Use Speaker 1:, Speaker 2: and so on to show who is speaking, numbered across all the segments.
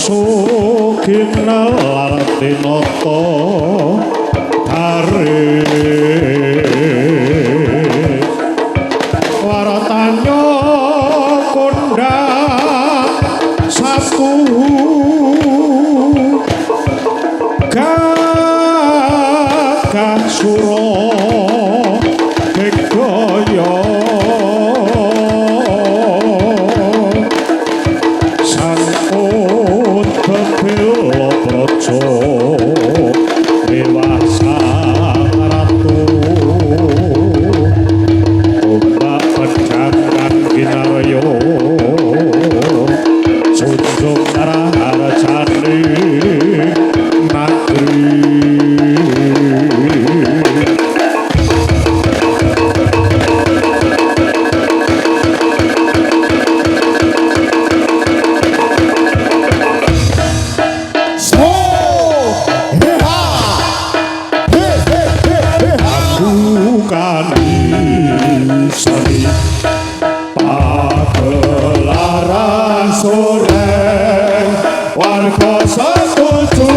Speaker 1: suginar tinata haris waratanya kondang satu gagah suro megaya dewasa ratu ombak pedang kang ginarya sunjung narahajane negeri pagelaran soreng warga setuju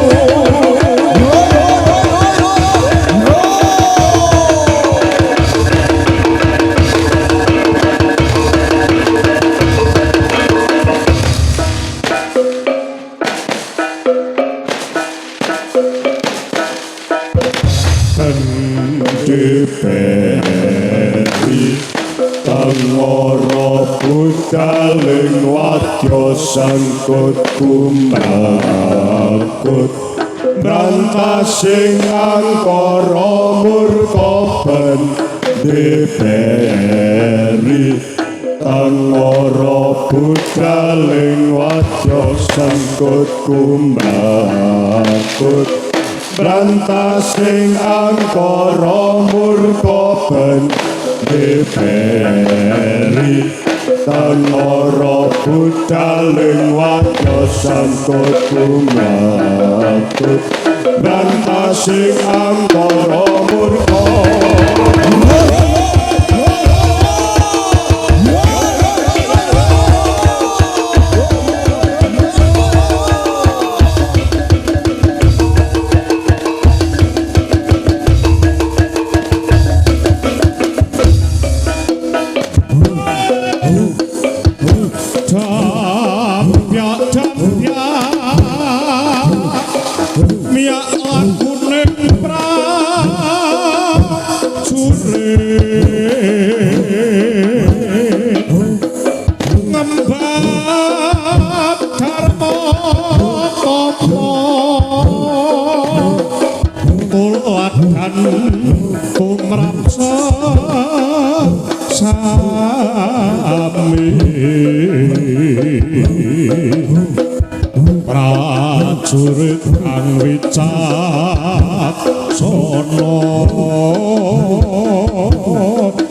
Speaker 1: Tengoro budaling wadya sangkut kumbakut brantasing angkara murka ben diberi Tengoro budaling wadya sangkut kumbakut brantasing angkara murka ben diberi Tengoro budaling wadya sangkut kumbakut brantasing angkara murka prajurit kang wicaksana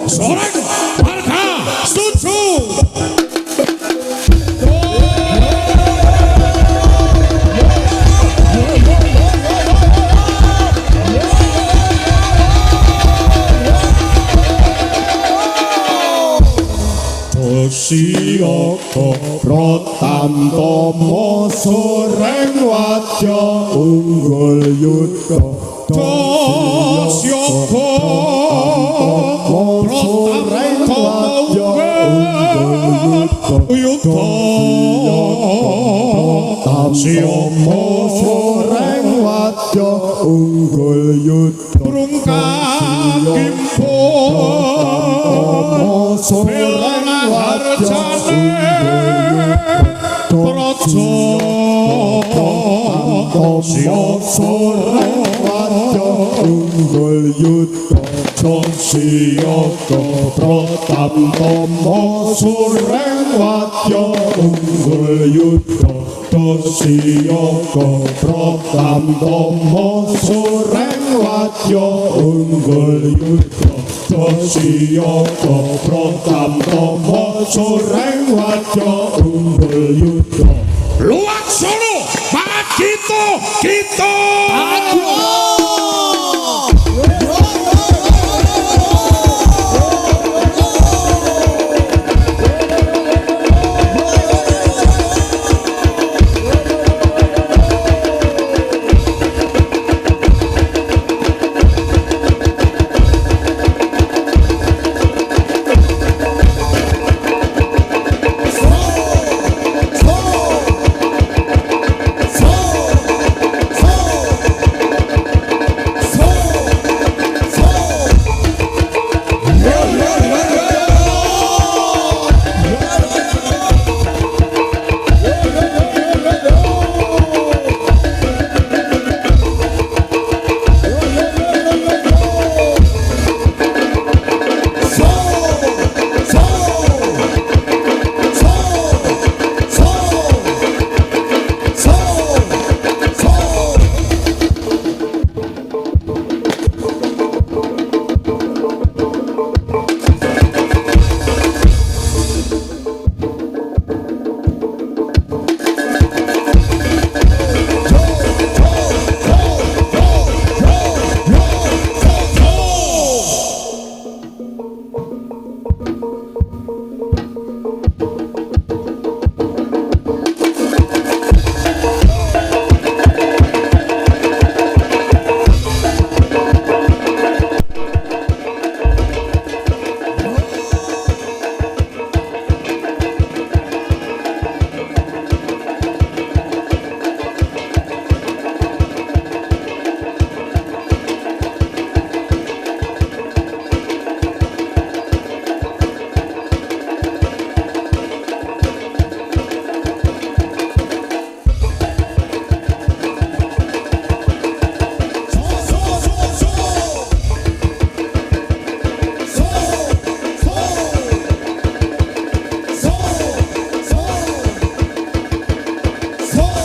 Speaker 1: soreng warga setuju Sioko Pratantama soreng wadya unggul yuda Sioko Pratantama unggul yuda Sioko soreng wadya unggul yuda Brungkang kimpun soreng harjane praja soreng wadya unggul yuda Siyaka Pratantama soreng wadya unggul yuda Siyaka Pratantama soreng wadya unggul yuda Siyaka Pratantama soreng wadya unggul yuda Luaksana Magito kita Hey!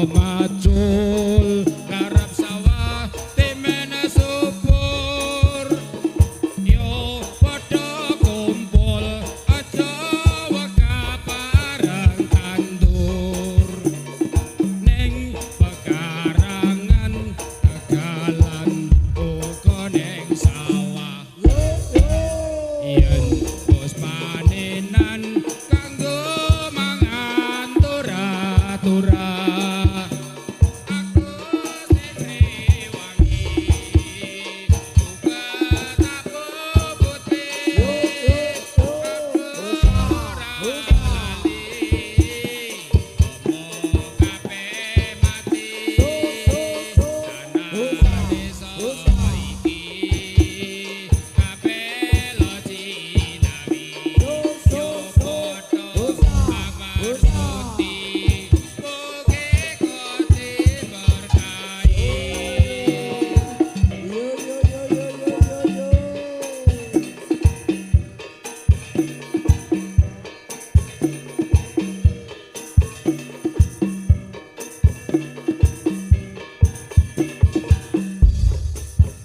Speaker 2: macul karep sawah timene subur yo padha kumpul aja weka parang tandur ning pekarangan tegalan uga ning sawah yen wis panenan kanggo mangan tura-tura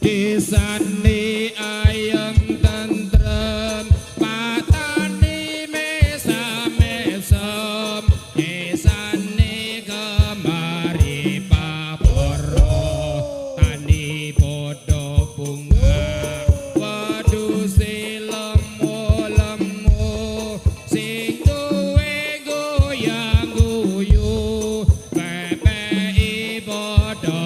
Speaker 2: Desane ayem tentrem patane mesam-mesem desane kemari paporo tani padha bunga wedhuse lemu-lemu sing duwe goyang-guyu pepeki padha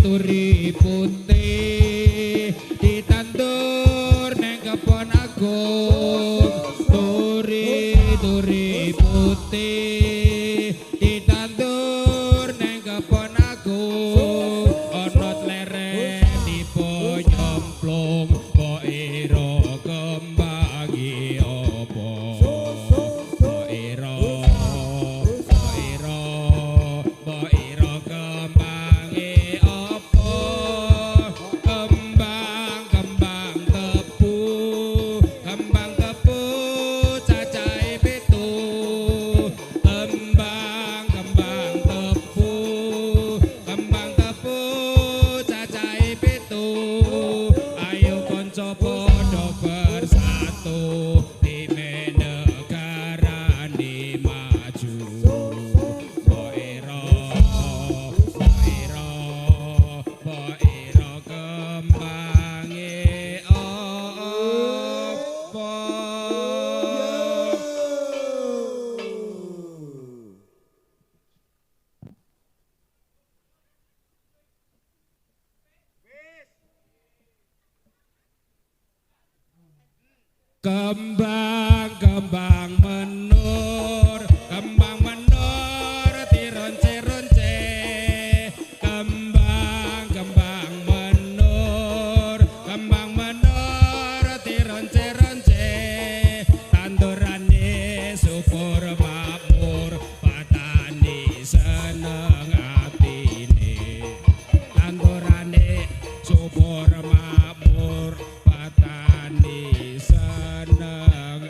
Speaker 2: turi putih ditandur neng kebon agung turi putih ditandur neng kebon agung ana leren dipo nyemplung kok ira kembangi apa kok ira kembangi apa kembang tebu cacahe pitu kembang tebu cacahe pitu ayo kanca padha bersatu dime negarane maju mbok ira kembange apa kembang menur dironce-ronce kembang menur dironce-ronce tandurane subur makmur patani seneng atine tandurane subur makmur patani seneng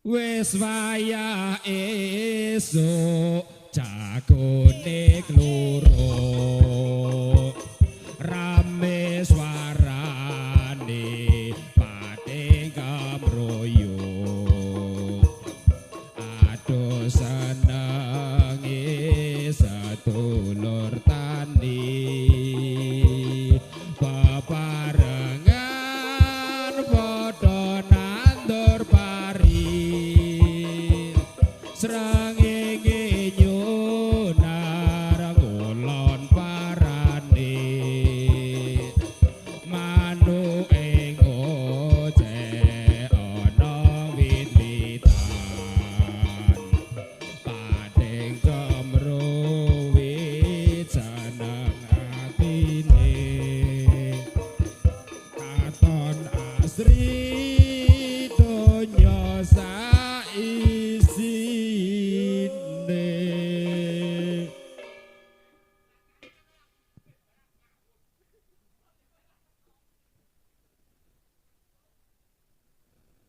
Speaker 2: wis wayah esuk jagone kloro rame swarane pating kamroyo aduh senenge sedulur tani bebarengan padha nandur pari srengenge nyunar ngulon parane manuk ing ojek ana wit-witan pating kemruwi jeneng atine katon asri donya saisine.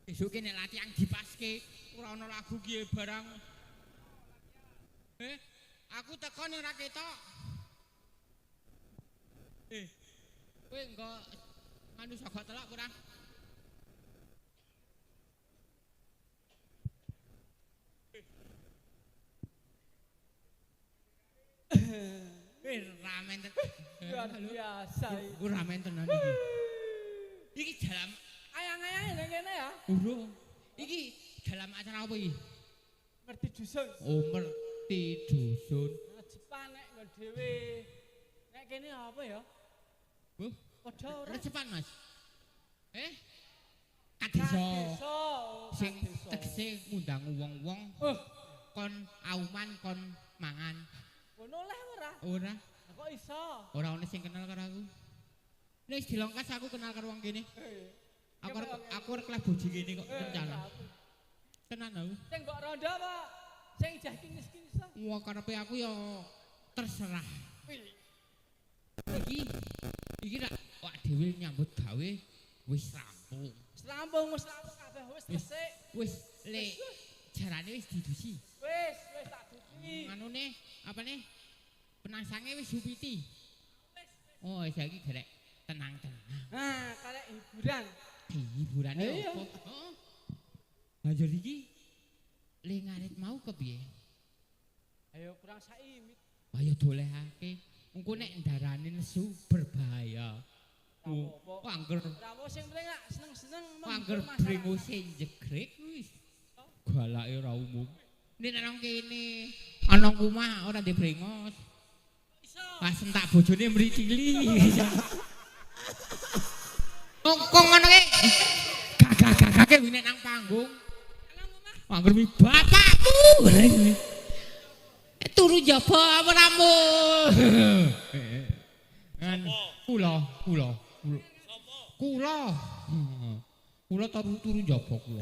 Speaker 2: Besok nek latihan dipaske ora ana lagu ki barang. Aku tekan ora ketok. Kowe engko anu saka telok kurang. Ramen
Speaker 3: Luar biasa.
Speaker 2: ramen tenan iki. Iki dalam
Speaker 3: Ayang-ayang nang kene ya.
Speaker 2: urung. Iki dalam acara apa iki?
Speaker 3: Ngerti dusun.
Speaker 2: Oh, ngerti dusun.
Speaker 3: Rejepan nek nggon dhewe. Nek kene apa ya?
Speaker 2: Huh?
Speaker 3: Padha ora.
Speaker 2: Rejepan, Mas. Kadesa.
Speaker 3: Desa.
Speaker 2: Sing tegese ngundang wong-wong kon auman kon mangan.
Speaker 3: Ngono leh ora?
Speaker 2: Ora,
Speaker 3: Lah kok iso?
Speaker 2: ora ono sing kenal karo aku. Wis dilongkas aku kenal karo wong kene. Aku arep kelas boji kene kok rencana. Tenan aku.
Speaker 3: Sing mbok rondo apa? Sing jah kinis-kinis.
Speaker 2: Wah, karepe aku ya terserah. Iki rak wak dhewe nyambut gawe wis rampung.
Speaker 3: Wis rampung kabeh wis resik.
Speaker 2: Wis le jarane wis didusi.
Speaker 3: Wis tak duki.
Speaker 2: Anune apane? Penangsange wis supiti. Oh, saiki gerek tenang-tenang.
Speaker 3: Nah, karek hiburan.
Speaker 2: Hiburane
Speaker 3: Iya.
Speaker 2: opo? Heeh. Lah jadi iki le ngarit mau kepiye?
Speaker 3: Ayo kurang saimit.
Speaker 2: Ayo dolehake. Engko nek ndarane nesu berbahaya.
Speaker 3: Apa-apa.
Speaker 2: Angger
Speaker 3: Rawo sing penting nak seneng-seneng
Speaker 2: angger brengose jegrek wis. Galake ora umum. Nek nang kene ana kumah ora ndek brengos.
Speaker 3: Iso.
Speaker 2: Pas entak bojone mricili. Kok ngono ki? Gagah-gagah ki nek nang panggung. Angger mi bapakmu. Turu jaba apa ramu? Kula. Kula turu jaba kula.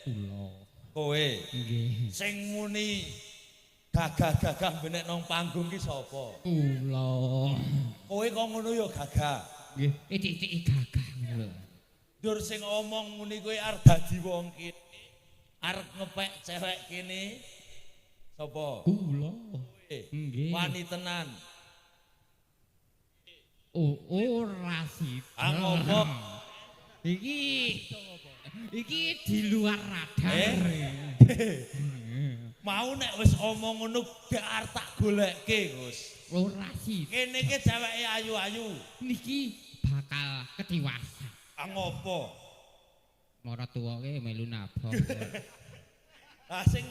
Speaker 2: Kula.
Speaker 4: Kowe
Speaker 2: Nggih.
Speaker 4: sing muni gagah-gagah benek nang panggung ki sapa?
Speaker 2: Kula.
Speaker 4: Kowe kok ngono ya gagah.
Speaker 2: Nggih. Titik gagah ngono lho.
Speaker 4: Dur sing omong muni kowe arep dadi wong kene. Arep ngepek cewek kene. Sapa?
Speaker 2: Kula. Nggih.
Speaker 4: Wani tenan.
Speaker 2: Oh, ora sih.
Speaker 4: Ngopo?
Speaker 2: Iki di luar radar.
Speaker 4: Mau nek wis omong ngono gak arep tak golekke, Gus.
Speaker 2: Ora sih.
Speaker 4: Kene iki ceweke ayu-ayu.
Speaker 2: Niki bakal ketiwasa.
Speaker 4: Ngopo?
Speaker 2: Mara tuwake melu nabok.
Speaker 4: Lah sing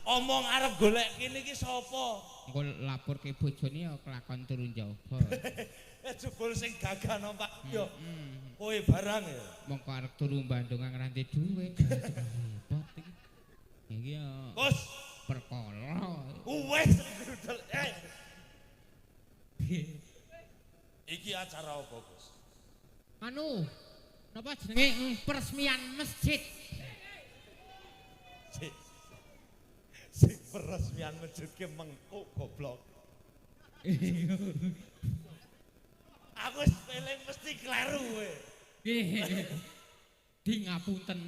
Speaker 4: omong arep golek kene iki sapa?
Speaker 2: Engko laporke bojone ya kelakon turu njaba.
Speaker 4: Jebul sing gagah nang Pak yo. Kowe barang ya.
Speaker 2: Mongko arep turu Bandung nganti dhuwit. Repot iki. Iki ya
Speaker 4: Gus,
Speaker 2: perkara.
Speaker 4: wes dudel. Iki acara apa, Gus?
Speaker 2: Anu, napa jenenge peresmian masjid.
Speaker 4: Sing peresmian masjid ki mengko goblok. Aku sepeling mesti kleru kowe.
Speaker 2: Di ngapunten.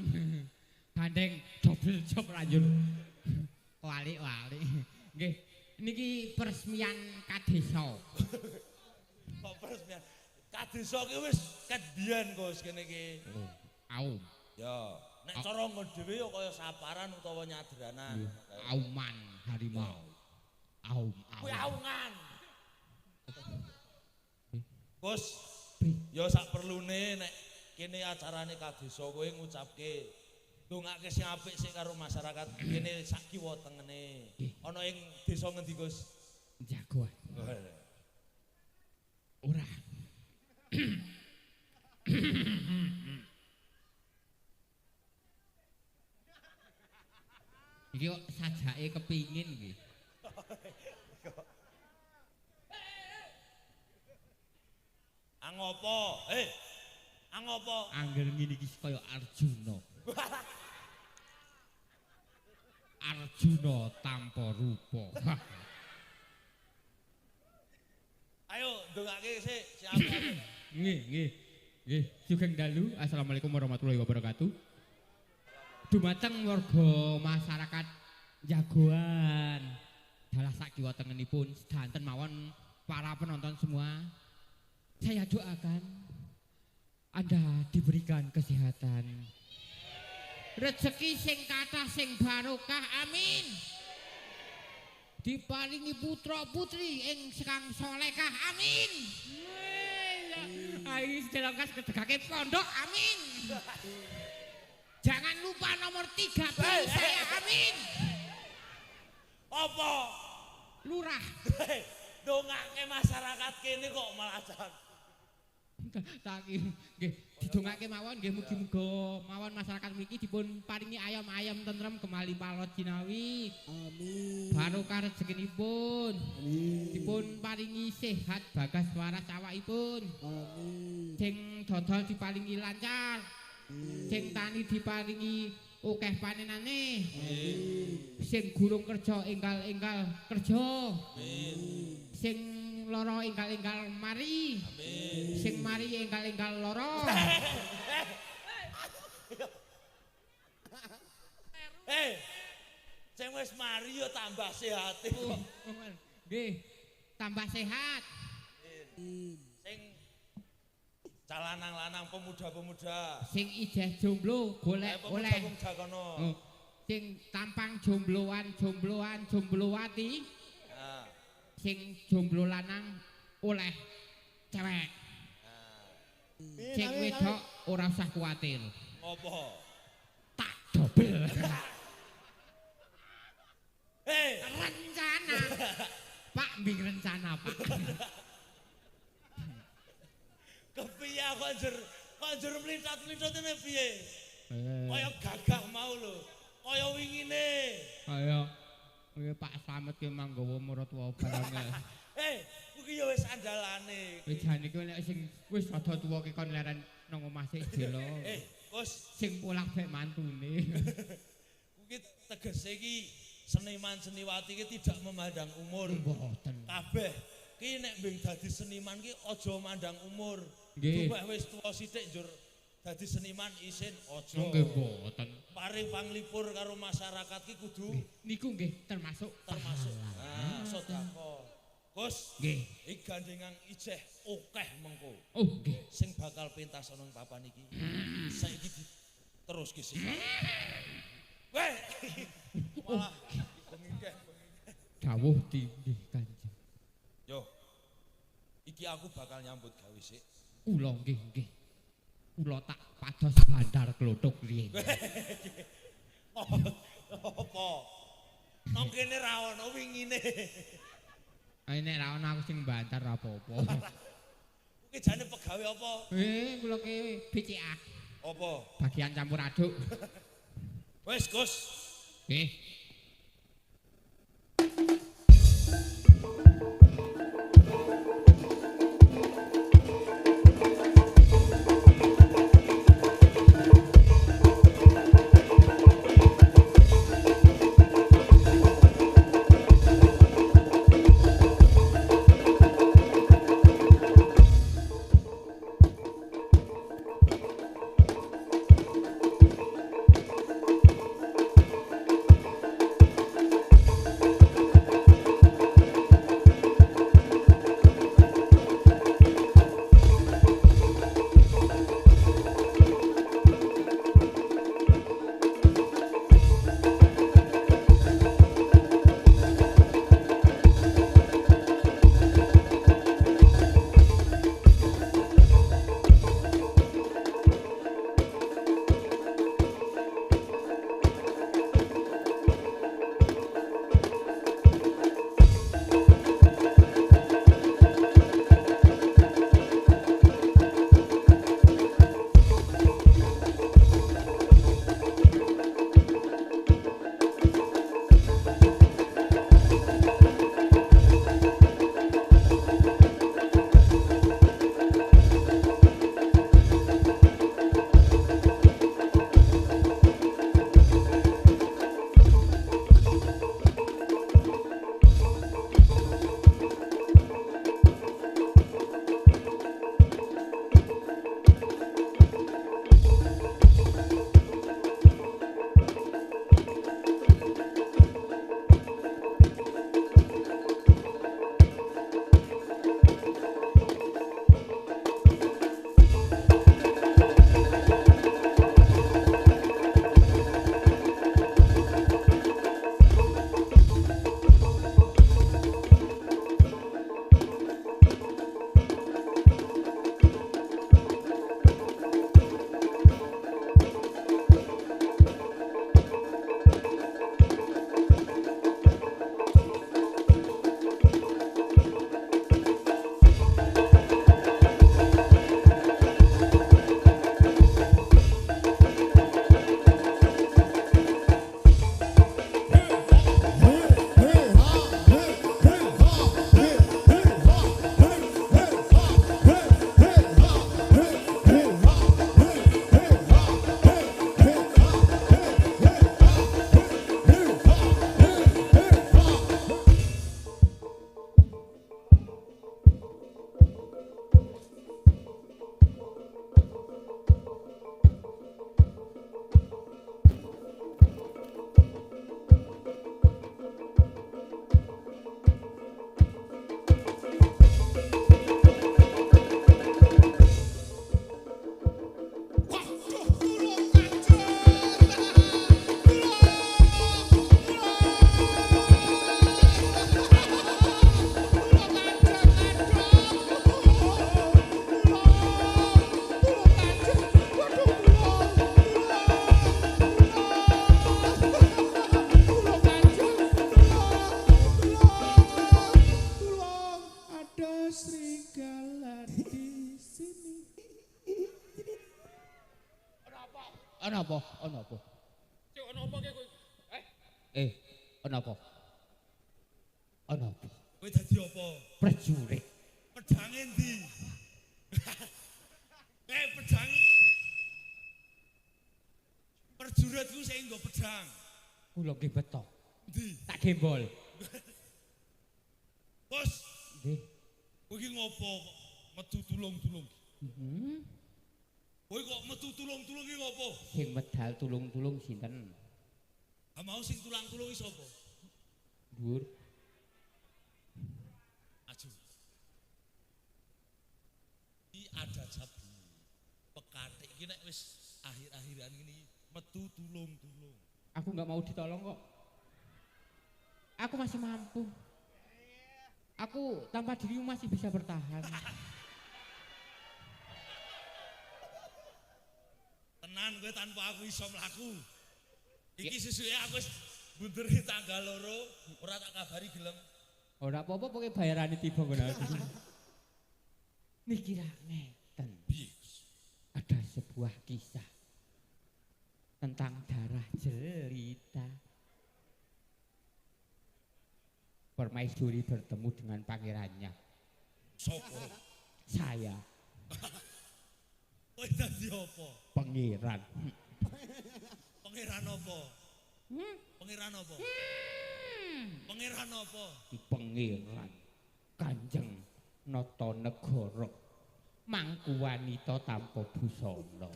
Speaker 2: Gandeng double job lanjut. Wali. Nggih, niki peresmian kadesa.
Speaker 4: Kok peresmian? Kadesa ki wis ket biyen Gus kene iki.
Speaker 2: Aum.
Speaker 4: Ya, nek cara nggon dhewe ya kaya saparan utawa nyadranan.
Speaker 2: Auman harimau. Aum.
Speaker 4: Kuwi aungan. Gus, ya sak perlune nek kene acarane kadesa kowe ngucapke ndongake sing apik sik karo masyarakat kene sak kiwa tengene. Ana ing desa ngendi Gus?
Speaker 2: Jagoan. Ora. Iki kok sajake kepingin iki.
Speaker 4: Angopo? Angopo?
Speaker 2: Angger ngene iki kaya Arjuna. Arjuna tanpa rupa.
Speaker 4: Ayo ndongake sik siapa?
Speaker 2: Nggih. Sugeng dalu. Assalamualaikum warahmatullahi wabarakatuh. Dumateng warga masyarakat Jagoan. Dalah sakiwa tengenipun sedanten mawon para penonton semua. Saya doakan Anda diberikan kesehatan. Rezeki sing kathah sing barokah, amin. Diparingi putra putri ing sekang solekah, amin. Ayo sedelongkas kedegake pondok, amin. Jangan lupa nomor 3 pilih saya, amin.
Speaker 4: Apa?
Speaker 2: Lurah.
Speaker 4: Dongake masyarakat kene kok malah
Speaker 2: Tak nggih didongake mawon nggih mugi-muga mawon masyarakat mriki dipun paringi ayam-ayam tentrem kemali palot jinawi.
Speaker 1: Amin.
Speaker 2: Barokah rezekinipun.
Speaker 1: Amin.
Speaker 2: Dipun paringi sehat bagas waras awakipun.
Speaker 1: Amin.
Speaker 2: Sing dodol diparingi lancar. Sing tani diparingi akeh panenane. Sing gurung kerja enggal-enggal kerja. Sing loro enggal-enggal mari. Sing mari enggal-enggal loro.
Speaker 4: Sing wis mari yo tambah sehat.
Speaker 2: Nggih, tambah sehat.
Speaker 4: Sing calanang-lanang pemuda-pemuda.
Speaker 2: Sing ijeh jomblo golek oleh.
Speaker 4: Pemuda kono.
Speaker 2: Sing tampang jomblowati. Sing jomblo lanang oleh cewek. Sing wedok ora usah kuwatir.
Speaker 4: Apa?
Speaker 2: Tak dobel. Rencana. Pak mbing rencana, Pak.
Speaker 4: Kepiye konjur mlintat-mlintat ngene piye? Kaya gagah mau lho. Kaya wingine.
Speaker 2: Ayo. Kuwi Pak Slamet ki manggawa maratuwa barang.
Speaker 4: Kuwi ya wis andalane.
Speaker 2: Wis jane ki nek sing wis rada tuwa ki kon leren nang omah sik delo.
Speaker 4: Gus,
Speaker 2: sing polak bek mantune.
Speaker 4: Kuwi tegese iki seniman seniwati ki tidak memandang umur.
Speaker 2: Mboten.
Speaker 4: Kabeh ki nek mbing dadi seniman ki aja mandang umur.
Speaker 2: Nggih.
Speaker 4: Coba wis tuwa sithik njur dadi seniman isin aja.
Speaker 2: Nggih mboten.
Speaker 4: Paring panglipur karo masyarakat ki kudu
Speaker 2: niku nggih termasuk
Speaker 4: sedekah. Gus,
Speaker 2: nggih.
Speaker 4: Iki gandengan ijeh akeh mengko.
Speaker 2: Oh, nggih.
Speaker 4: Sing bakal pentas ana ing papan iki. Saiki diteruske sik. Weh. Malah bengikeh.
Speaker 2: Dawuh nggih Kanjeng.
Speaker 4: Yo. Iki aku bakal nyambut gawe sik.
Speaker 2: Kula nggih. Kula tak pados bandar klothok riyen.
Speaker 4: Apa? Nang kene ra ono wingine.
Speaker 2: Ayo nek ra ono aku sing bantar apa-apa.
Speaker 4: Kuwi jane pegawe apa?
Speaker 2: Kula ki BCA.
Speaker 4: Apa?
Speaker 2: Bagian campur aduk.
Speaker 4: Wes, Gus.
Speaker 2: Nggih. Ana apa? Ana apa?
Speaker 3: Cuk ono apa ki kowe?
Speaker 2: Ana apa? Ana apa?
Speaker 4: Kowe dadi apa?
Speaker 2: Prajurit.
Speaker 4: Pedang endi? Pedang iku. Prajurit ku sing nggo pedang.
Speaker 2: Kula nggih beto.
Speaker 4: Endi?
Speaker 2: Tak gembol.
Speaker 4: Bos,
Speaker 2: Nggih.
Speaker 4: kowe iki ngopo kok metu tulung-tulung? Kowe kok metu tulung-tulung iki ngopo?
Speaker 2: Sing medal tulung-tulung sinten?
Speaker 4: Ha mau sing tulang-tulung iki sapa?
Speaker 2: Dhuwur.
Speaker 4: Aju. Iki ada sabu. Pekatik iki nek wis akhir-akhiran ngene metu tulung-tulung.
Speaker 2: Aku nggak mau ditolong kok. Aku masih mampu. Aku tanpa dirimu masih bisa bertahan.
Speaker 4: Tenan kowe tanpa aku iso mlaku. Iki sesuke aku wis bunderi tanggal loro, ora tak kabari gelem.
Speaker 2: Ora apa-apa pokoke bayarane tiba ngono aku. Niki ra ngeten.
Speaker 4: Piye?
Speaker 2: Ada sebuah kisah tentang darah jelita. Permaisuri bertemu dengan pangerannya.
Speaker 4: Sopo?
Speaker 2: Saya,
Speaker 4: Kowe dadi apa?
Speaker 2: pangeran.
Speaker 4: Pangeran apa? Pangeran apa? Pangeran apa?
Speaker 2: Pangeran Kanjeng Natanegara mangku wanita tanpa busana.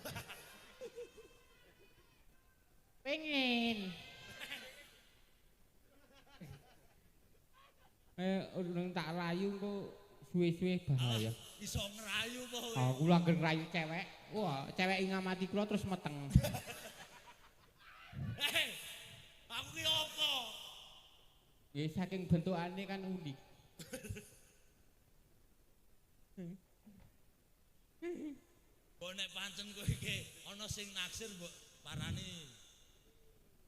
Speaker 2: Pengen. Urung tak rayu kok suwe-suwe bahaya.
Speaker 4: Iso ngerayu apa kowe?
Speaker 2: Aku lagi rayu cewek. Wah, cewek ngamati kula terus meteng.
Speaker 4: Aku ki apa?
Speaker 2: Ya saking bentukane kan unik.
Speaker 4: Mbok nek pancen kowe iki ana sing naksir mbok parani.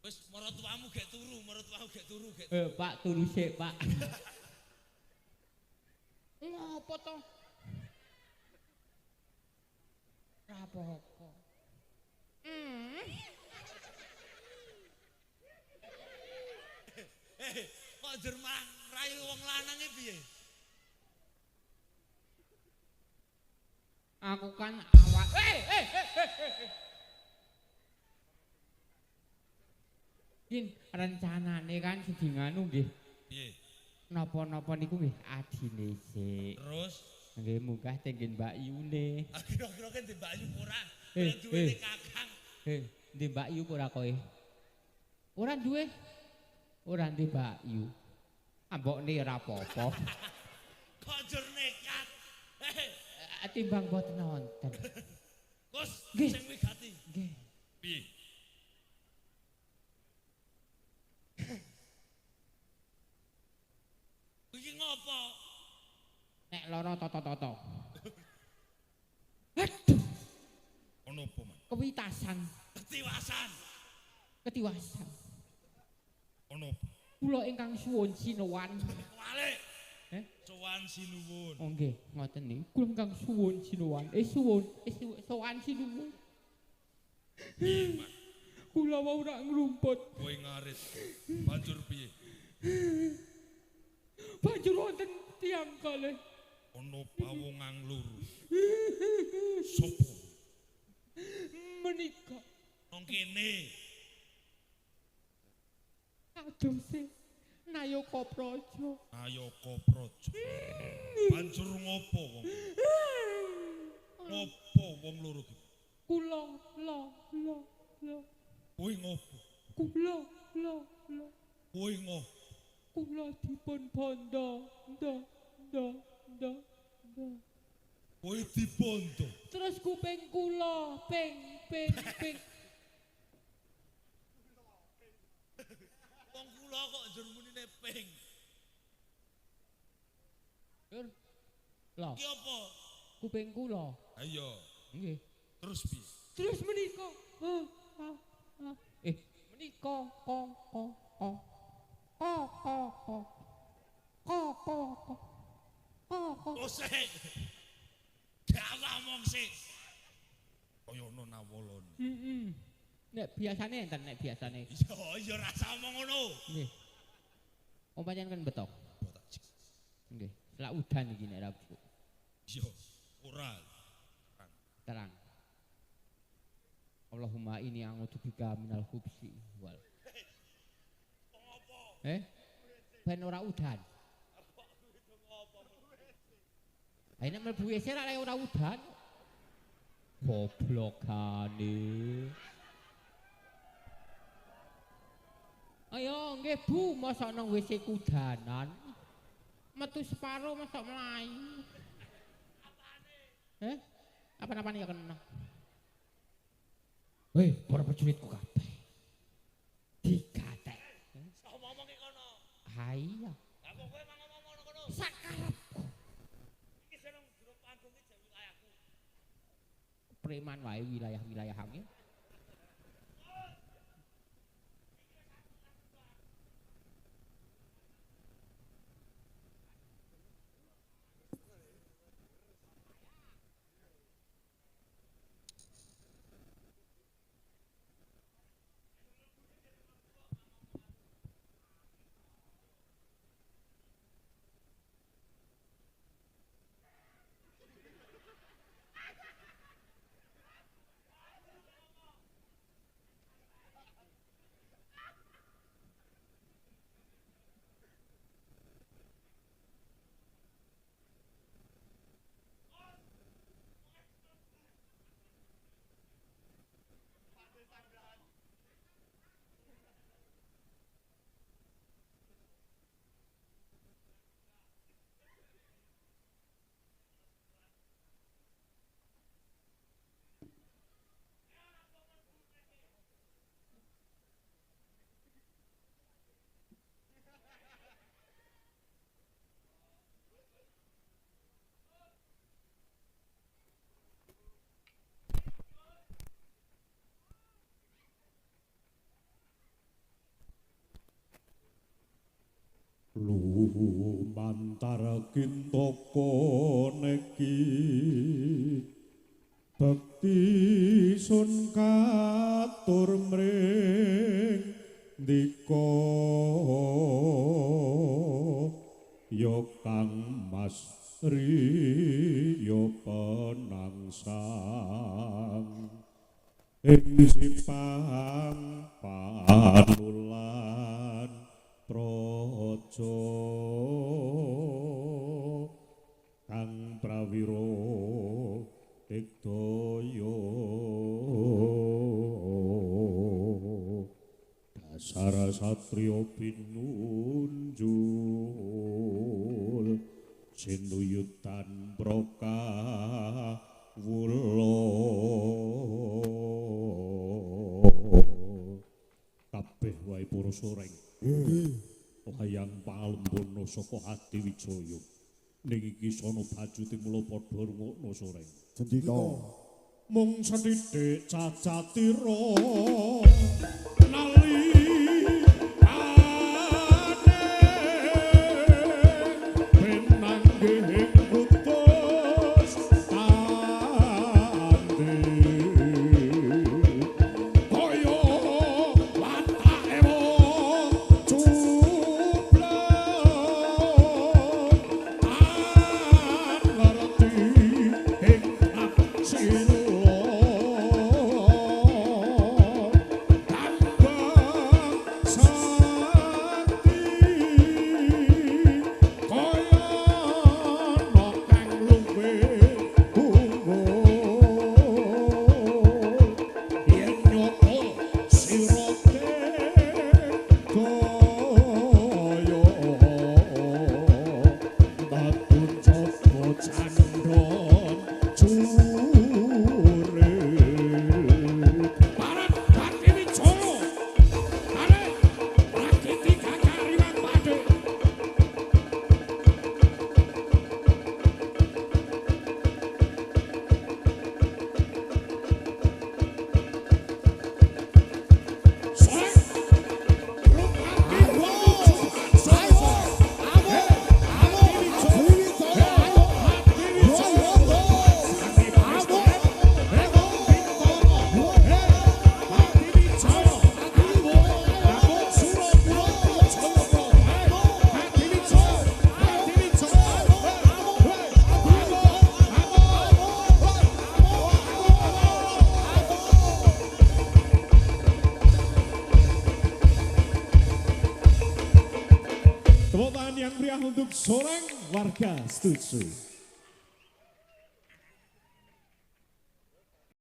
Speaker 4: Wis maratuamu gek turu, maratuamu gek turu, gek.
Speaker 2: Pak turu sik, Pak. Ngopo to? Ora apa-apa.
Speaker 4: Kok jerman rayu wong lanang e piye?
Speaker 2: Aku kan awak. Kin rencanane kan sedinganu nggih.
Speaker 4: Piye?
Speaker 2: Napa-napa niku nggih adine sik.
Speaker 4: Terus
Speaker 2: Nggih munggah tenggen Mbak Yune.
Speaker 4: kira-kira kan di Mbak Yu ora.
Speaker 2: Eh,
Speaker 4: Ora duwe
Speaker 2: eh.
Speaker 4: kakang.
Speaker 2: Ndi Mbak Yu ora kowe? Ora duwe. Ora ndi Mbak Yu. Ambokne ora apa-apa.
Speaker 4: Kok jur nekat.
Speaker 2: Timbang boten nonton.
Speaker 4: Gus,
Speaker 2: Nggih.
Speaker 4: sing wigati.
Speaker 2: Nggih.
Speaker 4: Piye? Iki ngopo?
Speaker 2: Nek lara toto-toto. Aduh,
Speaker 4: Ono apa, Man?
Speaker 2: kewitasan,
Speaker 4: Ketiwasan.
Speaker 2: ketiwasan.
Speaker 4: Ono apa?
Speaker 2: Kula ingkang suwun sinuwan.
Speaker 4: Walik.
Speaker 2: Eh?
Speaker 4: Sowan sinuwun.
Speaker 2: Oh nggih, ngoten niku. Kula ingkang suwun sinuwan. Sowan sinuwun. Kula wau rak ngrumput.
Speaker 4: Kowe ngarit. Banjur piye?
Speaker 2: Banjur wonten tiyang kalih.
Speaker 4: Ono pawongan loro. Sopo?
Speaker 2: Menika
Speaker 4: Nang kene.
Speaker 2: adose Nayaka Praja.
Speaker 4: Nayaka Praja. Banjur ngopo wong? Ngopo wong loro iki?
Speaker 2: Kula
Speaker 4: Kowe ngopo?
Speaker 2: kula
Speaker 4: Kowe ngopo?
Speaker 2: kula dipun bondo nda
Speaker 4: Kowe dibondo.
Speaker 2: terus kuping kula ping
Speaker 4: Wong kula kok njur munine ping.
Speaker 2: lho
Speaker 4: Iki apa?
Speaker 2: kuping kula
Speaker 4: Ayo,
Speaker 2: nggih
Speaker 4: terus piye?
Speaker 2: terus menika menika
Speaker 4: Osek. Gak ngomong sih. Kaya ono nawolone.
Speaker 2: Nek biasane enten nek biasane.
Speaker 4: Iya rasa omong ngono.
Speaker 2: Nggih. Om pancen kan betok. Nggih. Lak udan iki nek ra.
Speaker 4: Iya, ora.
Speaker 2: Terang. Allahumma ini a'udzu bika minal khubsi wal. Ben ora udan. Ayo mlebu WC ra ora udan. Goblokane. Ayo nggih Bu, mosok nang WC kudanan. Metu separo mosok mlayu. Apane? Apa-apane ya kena. Weh, para prajuritku kabeh. Digatek.
Speaker 4: Ngomong iki kono.
Speaker 2: Ha iya.
Speaker 4: Lah kok kowe mang ngomong ngono kono?
Speaker 2: Sakarepku.
Speaker 4: Iki seneng jero panggung iki wilayahku.
Speaker 2: Preman wae wilayah-wilayahange.
Speaker 5: Lumantar kintoko neki bekti sun katur mring dika ya kang mas riya penangsang ing sipang panulan praja kang prawira digdaya dasar satriya pinunjul sinuyutan prakawula kabeh wae para soreng wayang palembana saka ati Wijaya ning iki sono bajute mula padha rungokno soreng
Speaker 6: Sendika
Speaker 5: mung sethithik cacatira nali Bye. yang meriah untuk seorang warga setuju.